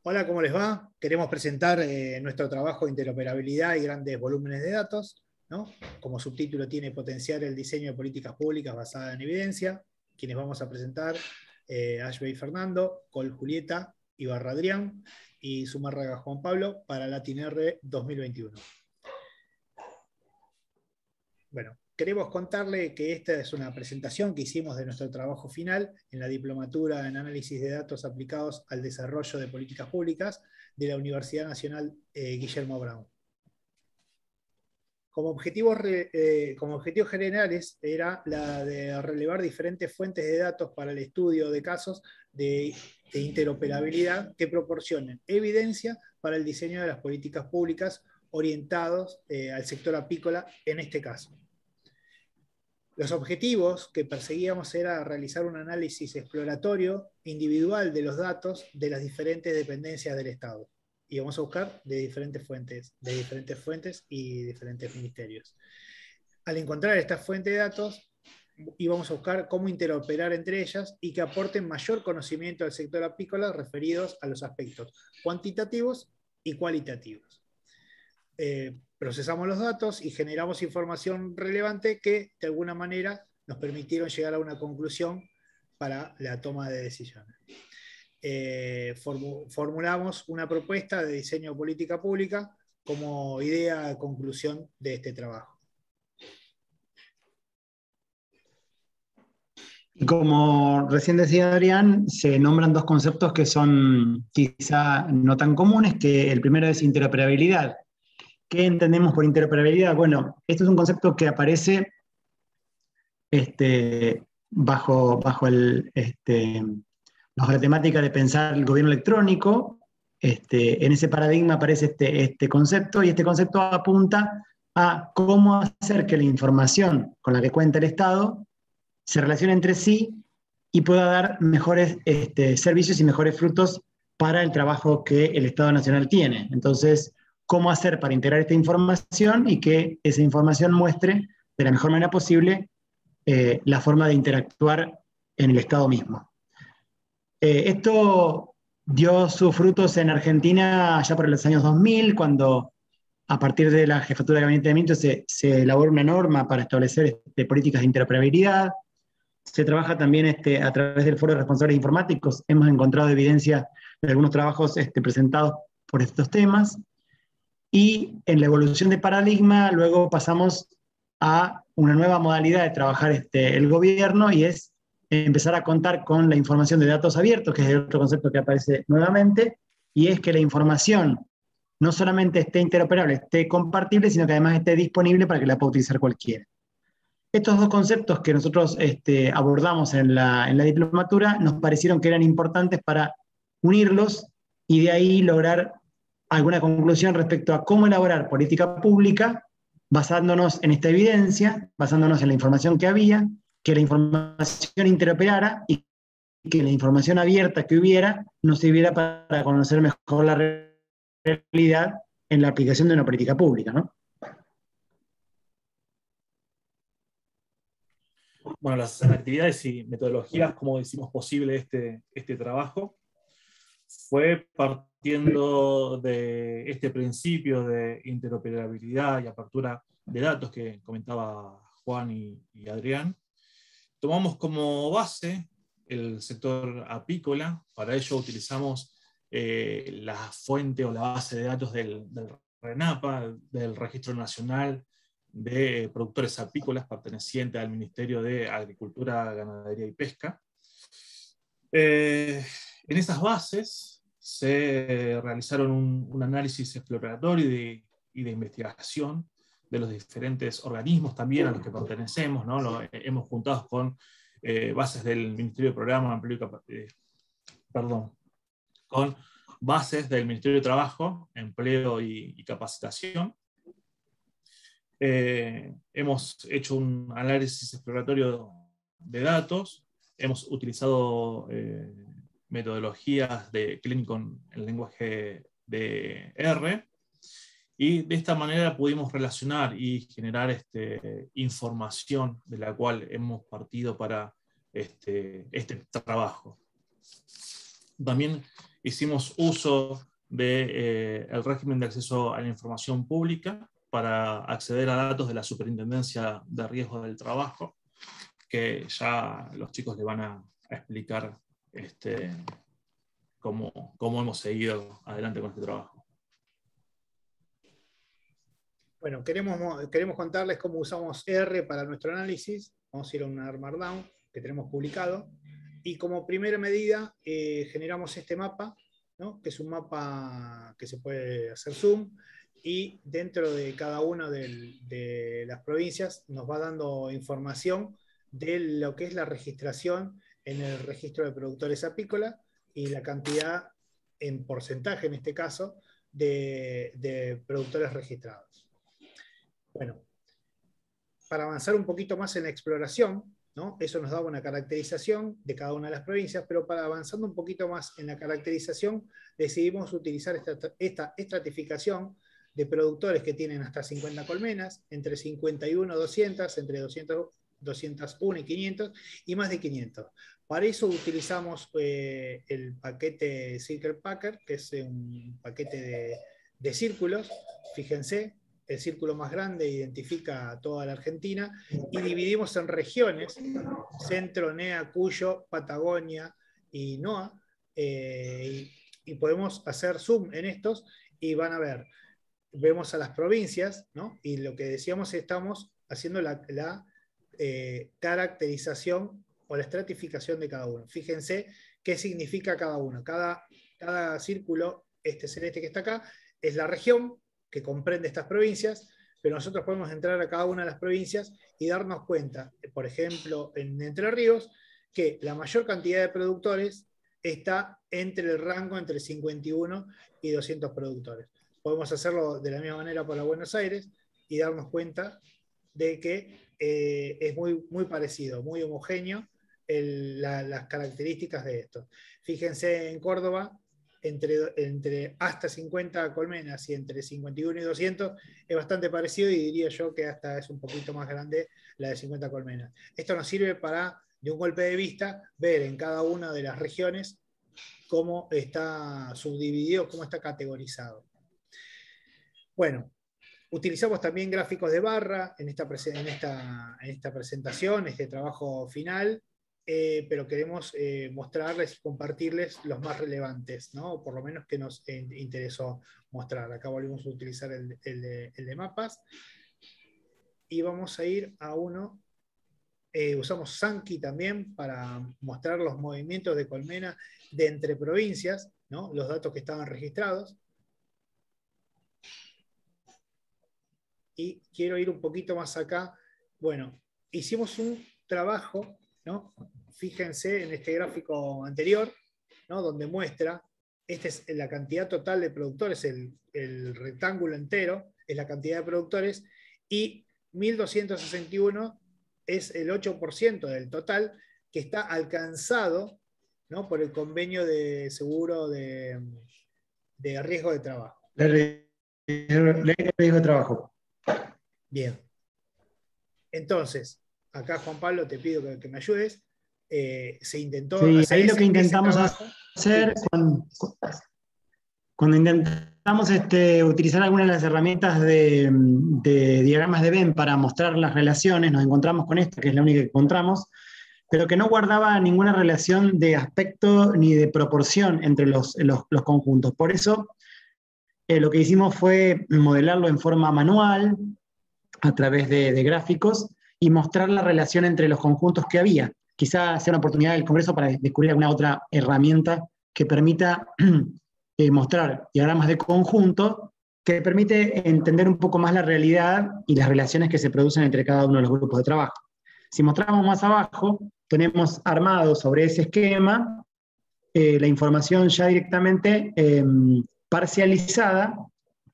Hola, ¿cómo les va? Queremos presentar nuestro trabajo de interoperabilidad y grandes volúmenes de datos, ¿no? Como subtítulo tiene potenciar el diseño de políticas públicas basadas en evidencia. Quienes vamos a presentar, Ashbey Fernando, Col Julieta, Ibarra Adrián y Zumárraga Juan Pablo para LatinR 2021. Bueno, queremos contarle que esta es una presentación que hicimos de nuestro trabajo final en la Diplomatura en Análisis de Datos Aplicados al Desarrollo de Políticas Públicas de la Universidad Nacional Guillermo Brown. Como objetivos generales era la de relevar diferentes fuentes de datos para el estudio de casos de interoperabilidad que proporcionen evidencia para el diseño de las políticas públicas orientados al sector apícola en este caso. Los objetivos que perseguíamos era realizar un análisis exploratorio individual de los datos de las diferentes dependencias del Estado. Y vamos a buscar de diferentes fuentes y diferentes ministerios. Al encontrar esta fuente de datos, íbamos a buscar cómo interoperar entre ellas y que aporten mayor conocimiento al sector apícola referidos a los aspectos cuantitativos y cualitativos. Procesamos los datos y generamos información relevante que de alguna manera nos permitieron llegar a una conclusión para la toma de decisiones. Formulamos una propuesta de diseño de política pública como idea de conclusión de este trabajo. Y como recién decía Adrián, se nombran dos conceptos que son quizá no tan comunes, que el primero es interoperabilidad. ¿Qué entendemos por interoperabilidad? Bueno, esto es un concepto que aparece bajo la temática de pensar el gobierno electrónico. En ese paradigma aparece este concepto, y este concepto apunta a cómo hacer que la información con la que cuenta el Estado se relacione entre sí y pueda dar mejores servicios y mejores frutos para el trabajo que el Estado Nacional tiene. Entonces, ¿cómo hacer para integrar esta información y que esa información muestre de la mejor manera posible la forma de interactuar en el Estado mismo? Esto dio sus frutos en Argentina ya por los años 2000, a partir de la Jefatura de Gabinete de Ministros se elaboró una norma para establecer políticas de interoperabilidad. Se trabaja también a través del Foro de Responsables Informáticos. Hemos encontrado evidencia de algunos trabajos presentados por estos temas. Y en la evolución de paradigma, luego pasamos a una nueva modalidad de trabajar el gobierno, y es empezar a contar con la información de datos abiertos, que es el otro concepto que aparece nuevamente, y es que la información no solamente esté interoperable, esté compartible, sino que además esté disponible para que la pueda utilizar cualquiera. Estos dos conceptos que nosotros abordamos en la diplomatura nos parecieron que eran importantes para unirlos y de ahí lograr alguna conclusión respecto a cómo elaborar política pública basándonos en esta evidencia, basándonos en la información que había, que la información interoperara y que la información abierta que hubiera nos sirviera para conocer mejor la realidad en la aplicación de una política pública, ¿no? Bueno, las actividades y metodologías, como hicimos posible este trabajo, fue partiendo de este principio de interoperabilidad y apertura de datos que comentaba Juan y Adrián. Tomamos como base el sector apícola. Para ello utilizamos la fuente o la base de datos del RENAPA, del Registro Nacional de Productores Apícolas, perteneciente al Ministerio de Agricultura, Ganadería y Pesca. En esas bases se realizaron un análisis exploratorio y de investigación de los diferentes organismos también a los que pertenecemos, ¿no? Hemos juntado con bases del Ministerio de Programa, con bases del Ministerio de Trabajo, Empleo y Capacitación. Hemos hecho un análisis exploratorio de datos, hemos utilizado metodologías de clínico en lenguaje de R, y de esta manera pudimos relacionar y generar información de la cual hemos partido para este trabajo. También hicimos uso del régimen de acceso a la información pública para acceder a datos de la Superintendencia de Riesgo del Trabajo, que ya los chicos le van a explicar cómo hemos seguido adelante con este trabajo. Bueno, queremos contarles cómo usamos R para nuestro análisis. Vamos a ir a un R Markdown que tenemos publicado. Y como primera medida generamos este mapa, ¿no? Que es un mapa que se puede hacer zoom, y dentro de cada una de las provincias nos va dando información de lo que es la registración en el registro de productores apícolas y la cantidad en porcentaje, en este caso, de productores registrados. Bueno, para avanzar un poquito más en la exploración, ¿no? Eso nos daba una caracterización de cada una de las provincias, pero para avanzando un poquito más en la caracterización, decidimos utilizar esta estratificación de productores que tienen hasta 50 colmenas, entre 51 y 200, entre 201 y 500, y más de 500. Para eso utilizamos el paquete Circle Packer, que es un paquete de círculos. Fíjense, el círculo más grande identifica a toda la Argentina, y dividimos en regiones: Centro, NEA, Cuyo, Patagonia y NOA, y podemos hacer zoom en estos y van a ver, vemos a las provincias, ¿no? Y lo que decíamos, estamos haciendo la caracterización o la estratificación de cada uno. Fíjense qué significa cada uno. Cada círculo, este celeste que está acá, es la región que comprende estas provincias, pero nosotros podemos entrar a cada una de las provincias y darnos cuenta, por ejemplo, en Entre Ríos, que la mayor cantidad de productores está entre el rango entre 51 y 200 productores. Podemos hacerlo de la misma manera para Buenos Aires y darnos cuenta de que es muy parecido, muy homogéneo las características de esto. Fíjense en Córdoba, entre hasta 50 colmenas y entre 51 y 200 es bastante parecido, y diría yo que hasta es un poquito más grande la de 50 colmenas. Esto nos sirve para, de un golpe de vista, ver en cada una de las regiones cómo está subdividido, cómo está categorizado. Bueno, utilizamos también gráficos de barra en esta presentación, este trabajo final, pero queremos mostrarles y compartirles los más relevantes, ¿no? O por lo menos que nos interesó mostrar. Acá volvemos a utilizar el de mapas. Y vamos a ir a uno. Usamos Sankey también para mostrar los movimientos de colmena de entre provincias, ¿no? Los datos que estaban registrados. Y quiero ir un poquito más acá. Bueno, hicimos un trabajo, ¿no? Fíjense en este gráfico anterior, ¿no? Donde muestra, esta es la cantidad total de productores, el rectángulo entero es la cantidad de productores, y 1261 es el 8% del total que está alcanzado, ¿no? Por el convenio de seguro de riesgo de trabajo. Ley de riesgo de trabajo. Bien. Entonces, acá, Juan Pablo, te pido que me ayudes. Se intentó hacer ahí lo que intentamos hacer cuando intentamos utilizar algunas de las herramientas de diagramas de Venn para mostrar las relaciones, nos encontramos con esta, que es la única que encontramos, pero que no guardaba ninguna relación de aspecto ni de proporción entre los conjuntos. Por eso, lo que hicimos fue modelarlo en forma manual, a través de gráficos, y mostrar la relación entre los conjuntos que había. Quizá sea una oportunidad del Congreso para descubrir alguna otra herramienta que permita mostrar diagramas de conjunto, que permite entender un poco más la realidad y las relaciones que se producen entre cada uno de los grupos de trabajo. Si mostramos más abajo, tenemos armado sobre ese esquema la información ya directamente parcializada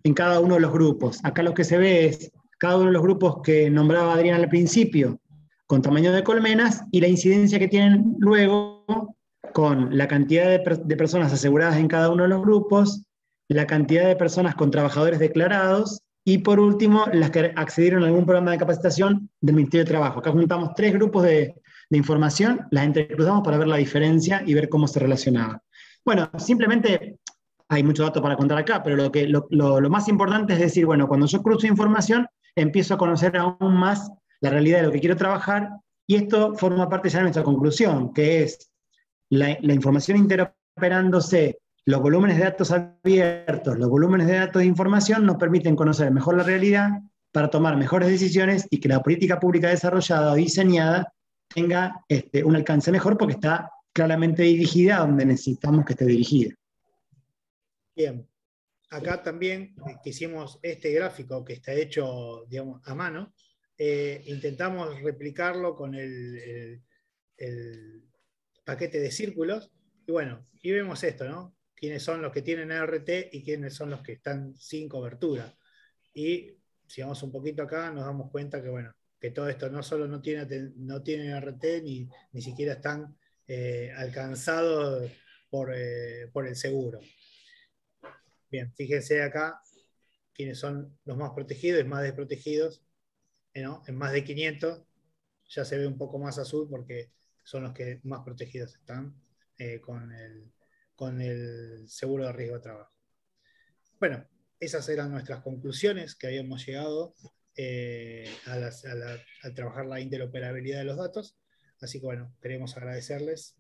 en cada uno de los grupos. Acá lo que se ve es cada uno de los grupos que nombraba Adrián al principio, con tamaño de colmenas, y la incidencia que tienen luego con la cantidad de personas aseguradas en cada uno de los grupos, la cantidad de personas con trabajadores declarados, y por último, las que accedieron a algún programa de capacitación del Ministerio de Trabajo. Acá juntamos 3 grupos de información, las entrecruzamos para ver la diferencia y ver cómo se relacionaba. Bueno, simplemente hay mucho dato para contar acá, pero lo más importante es decir, bueno, cuando yo cruzo información, empiezo a conocer aún más la realidad de lo que quiero trabajar, y esto forma parte ya de nuestra conclusión, que es la información interoperándose, los volúmenes de datos abiertos, los volúmenes de datos de información nos permiten conocer mejor la realidad para tomar mejores decisiones y que la política pública desarrollada o diseñada tenga un alcance mejor porque está claramente dirigida a donde necesitamos que esté dirigida. Bien, acá también que hicimos este gráfico que está hecho, digamos, a mano, intentamos replicarlo con el paquete de círculos, y bueno, y vemos esto, ¿no? Quiénes son los que tienen RT y quiénes son los que están sin cobertura. Y si vamos un poquito acá, nos damos cuenta que, bueno, que todo esto no solo no tiene RT, ni siquiera están alcanzados por el seguro. Bien, fíjense acá quiénes son los más protegidos y más desprotegidos, ¿no? En más de 500 ya se ve un poco más azul porque son los que más protegidos están con el seguro de riesgo de trabajo. Bueno, esas eran nuestras conclusiones que habíamos llegado al trabajar la interoperabilidad de los datos. Así que bueno, queremos agradecerles